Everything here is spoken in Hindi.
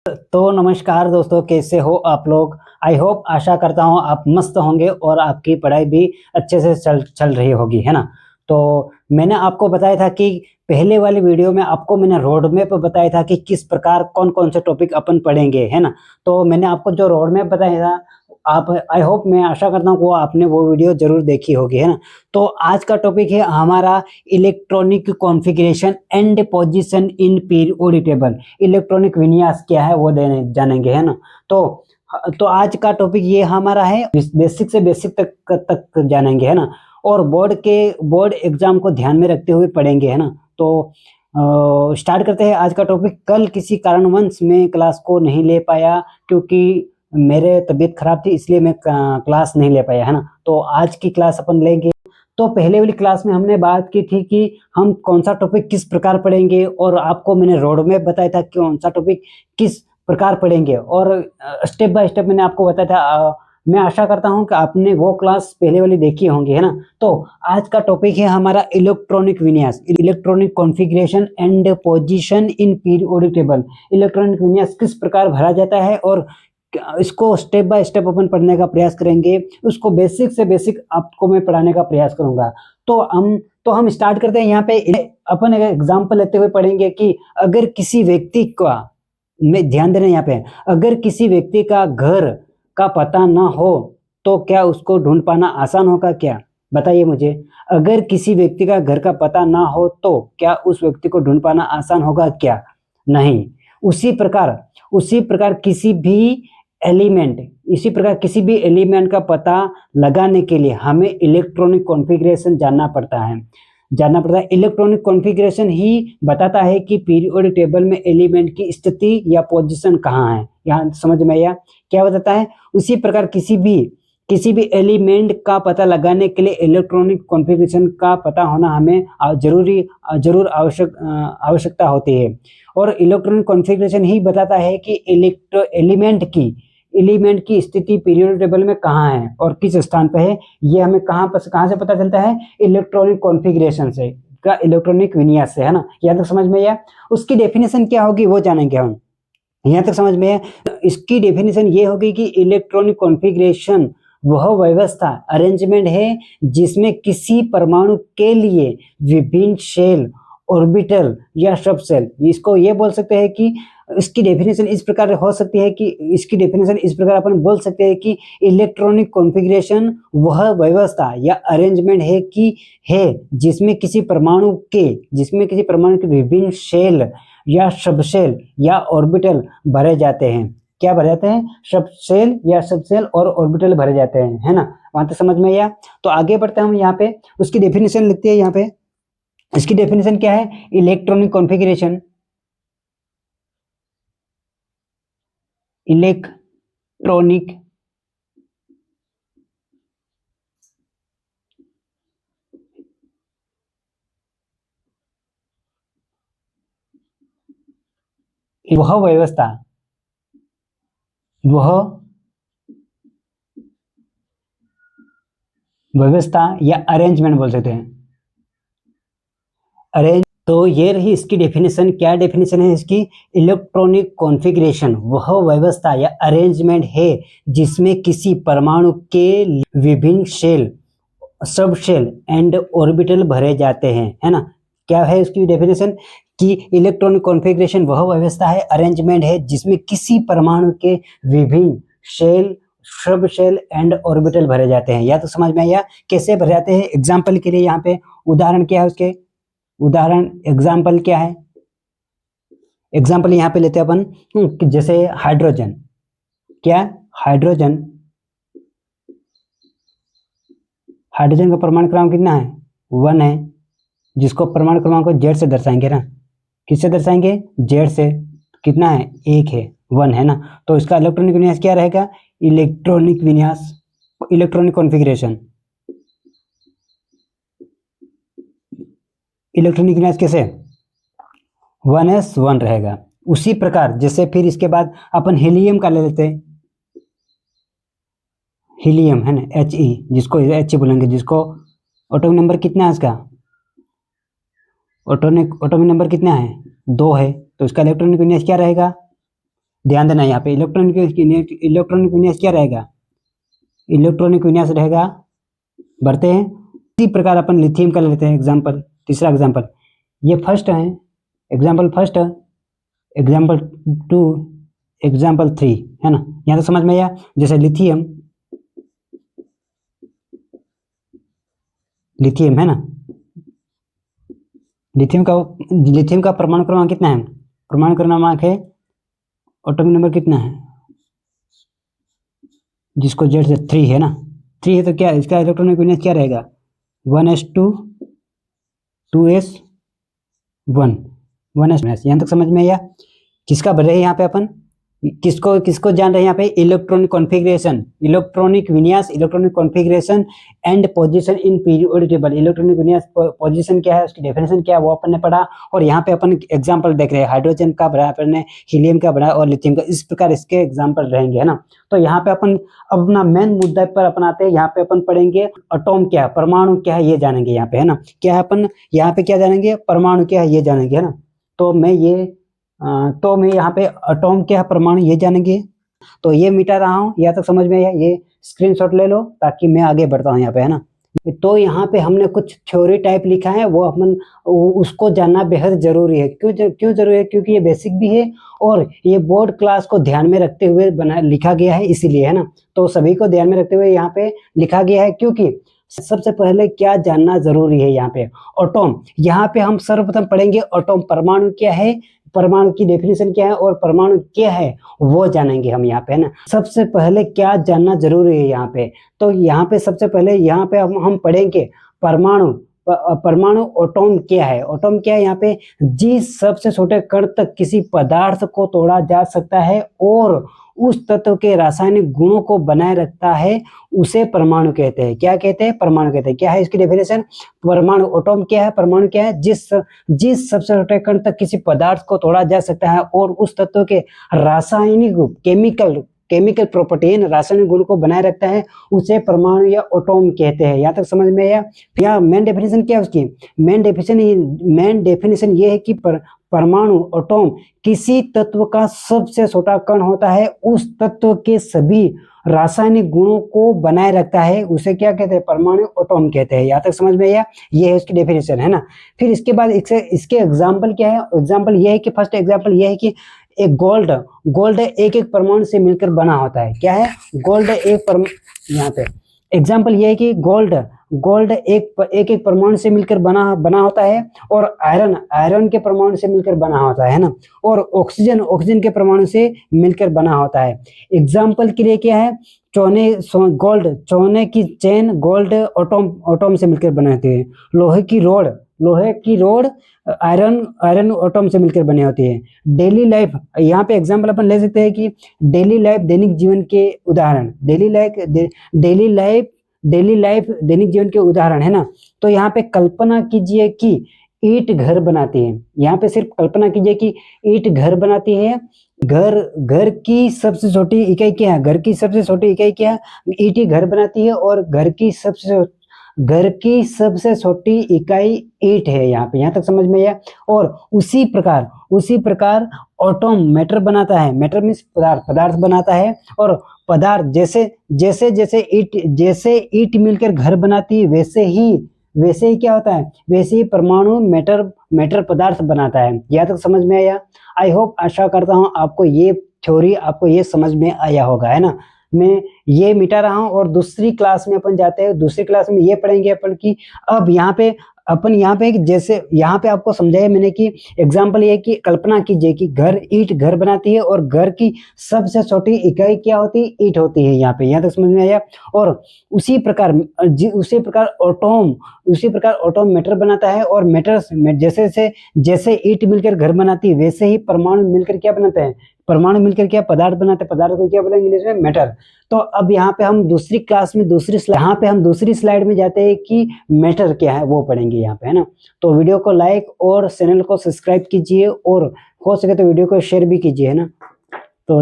तो नमस्कार दोस्तों, कैसे हो आप लोग। आई होप, आशा करता हूँ आप मस्त होंगे और आपकी पढ़ाई भी अच्छे से चल रही होगी, है ना। तो मैंने आपको बताया था कि पहले वाली वीडियो में आपको मैंने रोड मैप बताया था कि किस प्रकार कौन कौन से टॉपिक अपन पढ़ेंगे, है ना। तो मैंने आपको जो रोड मैप बताया था, आप आई होप, मैं आशा करता हूँ वो आपने वो वीडियो जरूर देखी होगी, है ना। तो आज का टॉपिक है हमारा electronic configuration and position in periodic table. Electronic विन्यास क्या है वो जानेंगे, है ना। तो आज का टॉपिक ये हमारा है, बेसिक से बेसिक तक जानेंगे, है ना। और बोर्ड एग्जाम को ध्यान में रखते हुए पढ़ेंगे, है ना। तो स्टार्ट करते हैं आज का टॉपिक। कल किसी कारणवश मैं क्लास को नहीं ले पाया, क्योंकि मेरे तबीयत खराब थी, इसलिए मैं क्लास नहीं ले पाया, है ना। तो आज की क्लास अपन लेंगे। तो पहले वाली क्लास में हमने बात की थी कि हम कौन सा टॉपिक किस प्रकार पढ़ेंगे, और आपको मैंने रोड मैप बताया था कि कौन सा टॉपिक किस प्रकार पढ़ेंगे, और स्टेप बाय स्टेप मैंने आपको बताया था। मैं आशा करता हूं कि आपने वो क्लास पहले वाली देखी होंगी, है ना। तो आज का टॉपिक है हमारा इलेक्ट्रॉनिक विन्यास, electronic configuration and position in periodic table. Electronic विन्यास किस प्रकार भरा जाता है, और इसको स्टेप बाय स्टेप अपन पढ़ने का प्रयास करेंगे। उसको बेसिक से बेसिक आपको मैं पढ़ाने का प्रयास करूंगा। तो हम स्टार्ट करते हैं। यहाँ पे अपन एक एग्जांपल लेते हुए पढ़ेंगे कि अगर किसी व्यक्ति का, में ध्यान देना यहाँ पे, अगर किसी व्यक्ति का घर का पता ना हो तो क्या उसको ढूंढ पाना आसान होगा क्या? बताइए मुझे। अगर किसी व्यक्ति का घर का पता ना हो तो क्या उस व्यक्ति को ढूंढ पाना आसान होगा क्या? नहीं। उसी प्रकार किसी भी एलिमेंट का पता लगाने के लिए हमें इलेक्ट्रॉनिक कॉन्फ़िगरेशन जानना पड़ता है। इलेक्ट्रॉनिक कॉन्फ़िगरेशन ही बताता है कि पीरियोडिक टेबल में एलिमेंट की स्थिति या पोजीशन कहाँ है। यहाँ समझ में आया क्या बताता है। उसी प्रकार किसी भी एलिमेंट का पता लगाने के लिए इलेक्ट्रॉनिक कॉन्फ़िगरेशन का पता होना हमें जरूर आवश्यकता होती है। और इलेक्ट्रॉनिक कॉन्फ़िगरेशन ही बताता है कि एलिमेंट की स्थिति पीरियोडिक टेबल में कहाँ है और किस स्थान पे है। ये हमें कहाँ से पता चलता है? इलेक्ट्रॉनिक कॉन्फ़िगरेशन से, का इलेक्ट्रॉनिक विन्यास से, है ना। यहाँ तक समझ में आया। उसकी डेफिनेशन क्या होगी वो जानेंगे हम। यहाँ तक समझ में है। इसकी डेफिनेशन ये होगी कि इलेक्ट्रॉनिक कॉन्फ़िगरेशन वह व्यवस्था, अरेंजमेंट है जिसमें किसी परमाणु के लिए विभिन्न शेल, ऑर्बिटल या सब शेल, इसको ये बोल सकते हैं कि इसकी डेफिनेशन इस प्रकार हो सकती है कि इसकी डेफिनेशन इस प्रकार अपन बोल सकते हैं कि इलेक्ट्रॉनिक कॉन्फ़िगरेशन वह व्यवस्था या अरेंजमेंट है जिसमें किसी परमाणु के विभिन्न शेल या सबशेल या ऑर्बिटल भरे जाते हैं। क्या भरे जाते हैं? सबशेल और ऑर्बिटल भरे जाते हैं, है ना। वहां तक समझ में आया। तो आगे बढ़ते हैं हम। यहाँ पे उसकी डेफिनेशन लिखते हैं। यहाँ पे इसकी डेफिनेशन क्या है? इलेक्ट्रॉनिक कॉन्फ़िगरेशन, इलेक्ट्रॉनिक वह व्यवस्था या अरेंजमेंट बोल सकते हैं। तो ये रही इसकी डेफिनेशन। क्या डेफिनेशन है इसकी? इलेक्ट्रॉनिक कॉन्फ़िगरेशन वह व्यवस्था या अरेंजमेंट है जिसमें किसी परमाणु के विभिन्न शेल, सब शेल एंड ऑर्बिटल भरे जाते हैं, है ना। क्या है इसकी डेफिनेशन? कि इलेक्ट्रॉनिक कॉन्फ़िगरेशन वह व्यवस्था है, अरेंजमेंट है जिसमें किसी परमाणु के विभिन्न शेल, सब शेल एंड ऑर्बिटल भरे जाते हैं। या तो समझ में आया कैसे भरे जाते हैं। एग्जाम्पल के लिए यहाँ पे उदाहरण क्या है उसके? एग्जाम्पल क्या है? एग्जाम्पल यहाँ पे लेते हैं अपन कि जैसे हाइड्रोजन। क्या? हाइड्रोजन का परमाणु क्रमांक कितना है? 1 है, जिसको परमाणु क्रमांक को जेड से दर्शाएंगे ना। किससे दर्शाएंगे? जेड से। कितना है? 1 है, 1 है ना। तो इसका इलेक्ट्रॉनिक विन्यास क्या रहेगा? इलेक्ट्रॉनिक कॉन्फ़िगरेशन, इलेक्ट्रॉनिक विन्यास कैसे? 1s1 रहेगा। उसी प्रकार जैसे फिर इसके बाद अपन हीलियम का ले लेते हैं। हीलियम है ना, He, जिसको He बोलेंगे, जिसको एटॉमिक नंबर कितना है इसका? एटॉमिक नंबर कितना है? 2 है। तो इसका इलेक्ट्रॉनिक विन्यास क्या रहेगा? ध्यान देना यहाँ पे इलेक्ट्रॉनिक विन्यास क्या रहेगा, इलेक्ट्रॉनिक विन्यास रहेगा, बढ़ते हैं। इसी प्रकार अपन लिथियम का लेते हैं एग्जाम्पल, तीसरा एग्जाम्पल, ये फर्स्ट है, एग्जाम्पल फर्स्ट, एग्जाम्पल 2, एग्जाम्पल 3, है ना। यहाँ तो समझ में आया। जैसे लिथियम है ना, लिथियम का परमाणु क्रमांक कितना है, परमाणु क्रमांक है, एटॉमिक नंबर कितना है, जिसको जेड से 3 है ना, 3 है तो क्या इसका इलेक्ट्रॉनिक विन्यास क्या रहेगा, 1s2 2s1 1s। यहाँ तक समझ में आया। किसका बढ़ रहे हैं यहाँ पे अपन, किसको जान रहे हैं यहाँ पे, इलेक्ट्रॉनिक कॉन्फ़िगरेशन, इलेक्ट्रॉनिक विन्यास, electronic configuration and position in periodic table. Electronic विन्यास पोजीशन क्या है, उसकी डेफिनेशन क्या है, वो अपन ने पढ़ा। और यहाँ पे अपन एग्जांपल देख रहे हैं, हाइड्रोजन का बना, अपन ने हीलियम का बना और लिथियम का, इस प्रकार इसके एग्जाम्पल रहेंगे, है ना। तो यहाँ पे अपन अपना मेन मुद्दा पर अपन आते हैं। यहाँ पे अपन पढ़ेंगे एटॉम क्या है, परमाणु क्या है, ये जानेंगे यहाँ पे, है ना। क्या है अपन यहाँ पे क्या जानेंगे, परमाणु क्या है ये जानेंगे, है ना। तो मैं यहाँ पे एटॉम क्या है, परमाणु ये जानेंगे। तो ये मिटा रहा हूँ, यहाँ तक समझ में आया। ये स्क्रीनशॉट ले लो ताकि मैं आगे बढ़ता हूँ यहाँ पे, है ना। तो यहाँ पे हमने कुछ थ्योरी टाइप लिखा है, वो अपन उसको जानना बेहद जरूरी है। क्यों जरूरी है, क्योंकि ये बेसिक भी है और ये बोर्ड क्लास को ध्यान में रखते हुए लिखा गया है, इसीलिए, है ना। तो सभी को ध्यान में रखते हुए यहाँ पे लिखा गया है, क्योंकि सबसे पहले क्या जानना जरूरी है यहाँ पे, एटॉम। यहाँ पे हम सर्वप्रथम पढ़ेंगे एटॉम, परमाणु क्या है, परमाणु की डेफिनेशन क्या है और परमाणु क्या है वो जानेंगे हम यहाँ पे, है ना। सबसे पहले क्या जानना जरूरी है यहाँ पे, तो यहाँ पे सबसे पहले यहाँ पे हम पढ़ेंगे परमाणु। परमाणु एटॉम क्या है, एटॉम क्या है यहाँ पे, जिस सबसे छोटे कण तक किसी पदार्थ को तोड़ा जा सकता है और उस तत्व के रासायनिक गुणों को बनाए रखता है, उसे परमाणु कहते हैं। क्या कहते हैं, परमाणु कहते हैं। क्या है इसकी डेफिनेशन, परमाणु, एटॉम क्या है, परमाणु क्या है, जिस सबसे छोटे कण तक किसी पदार्थ को तोड़ा जा सकता है और उस तत्व के रासायनिक केमिकल प्रॉपर्टी, रासायनिक गुण को बनाए रखता है, उसे परमाणु या एटॉम कहते हैं। यहाँ तक समझ में आया। यहाँ मेन डेफिनेशन क्या है उसकी, मेन डेफिनेशन ये है कि परमाणु, एटॉम किसी तत्व का सबसे छोटा कण होता है, उस तत्व के सभी रासायनिक गुणों को बनाए रखता है, उसे क्या कहते हैं, परमाणु, एटॉम कहते हैं। यहाँ तक समझ में आया। ये है इसकी डेफिनेशन, है ना। फिर इसके बाद इसके एग्जाम्पल क्या है, एग्जाम्पल ये है कि फर्स्ट एग्जाम्पल ये है कि एक गोल्ड एक परमाणु से मिलकर बना होता है। क्या है, गोल्ड यहाँ पे एग्जाम्पल ये है कि गोल्ड एक परमाणु से मिलकर बना होता है, और आयरन के परमाणु से मिलकर बना होता है ना, और ऑक्सीजन के परमाणु से मिलकर बना होता है। एग्जाम्पल के लिए क्या है, सोने की चेन गोल्ड एटॉम से मिलकर बनाते हैं। लोहे की रोड आयरन एटॉम से मिलकर बनी होती है। डेली लाइफ, यहाँ पे एग्जाम्पल अपन ले सकते हैं कि डेली लाइफ दैनिक जीवन के उदाहरण, डेली लाइफ दैनिक जीवन के उदाहरण, है ना। तो यहाँ पे कल्पना कीजिए कि ईंट घर बनाती है। यहाँ पे सिर्फ कल्पना कीजिए कि ईंट घर बनाती है। घर की सबसे छोटी इकाई क्या है, ईंट ही घर बनाती है, और घर की सबसे छोटी इकाई ईंट है यहाँ तक समझ में आया। और उसी प्रकार एटॉम मैटर बनाता है, मैटर मीन्स पदार्थ बनाता है, और पदार्थ जैसे ईंट मिलकर घर बनाती है, वैसे ही क्या होता है, वैसे ही परमाणु मैटर पदार्थ बनाता है। यहाँ तक समझ में आया। आई होप, आशा करता हूँ आपको ये थ्योरी, आपको ये समझ में आया होगा, है ना। मैं ये मिटा रहा हूँ और दूसरी क्लास में अपन जाते हैं। दूसरी क्लास में ये पढ़ेंगे अपन की, अब यहाँ पे जैसे यहाँ पे आपको समझाया मैंने कि एग्जाम्पल ये कि कल्पना कीजिए कि ईंट घर बनाती है, और घर की सबसे छोटी इकाई क्या होती है, ईंट होती है। यहाँ तक समझ में आया। और उसी प्रकार एटॉम मैटर बनाता है, और जैसे ईंट मिलकर घर बनाती है, वैसे ही परमाणु मिलकर क्या बनाते हैं, पदार्थ बनाते हैं। पदार्थ को क्या बोलेंगे इंग्लिश में, मैटर। तो अब यहाँ पे हम दूसरी क्लास में दूसरी स्लाइड में जाते हैं कि मैटर क्या है, वो पढ़ेंगे यहाँ पे, है ना। तो वीडियो को लाइक और चैनल को सब्सक्राइब कीजिए, और हो सके तो वीडियो को शेयर भी कीजिए, है ना। तो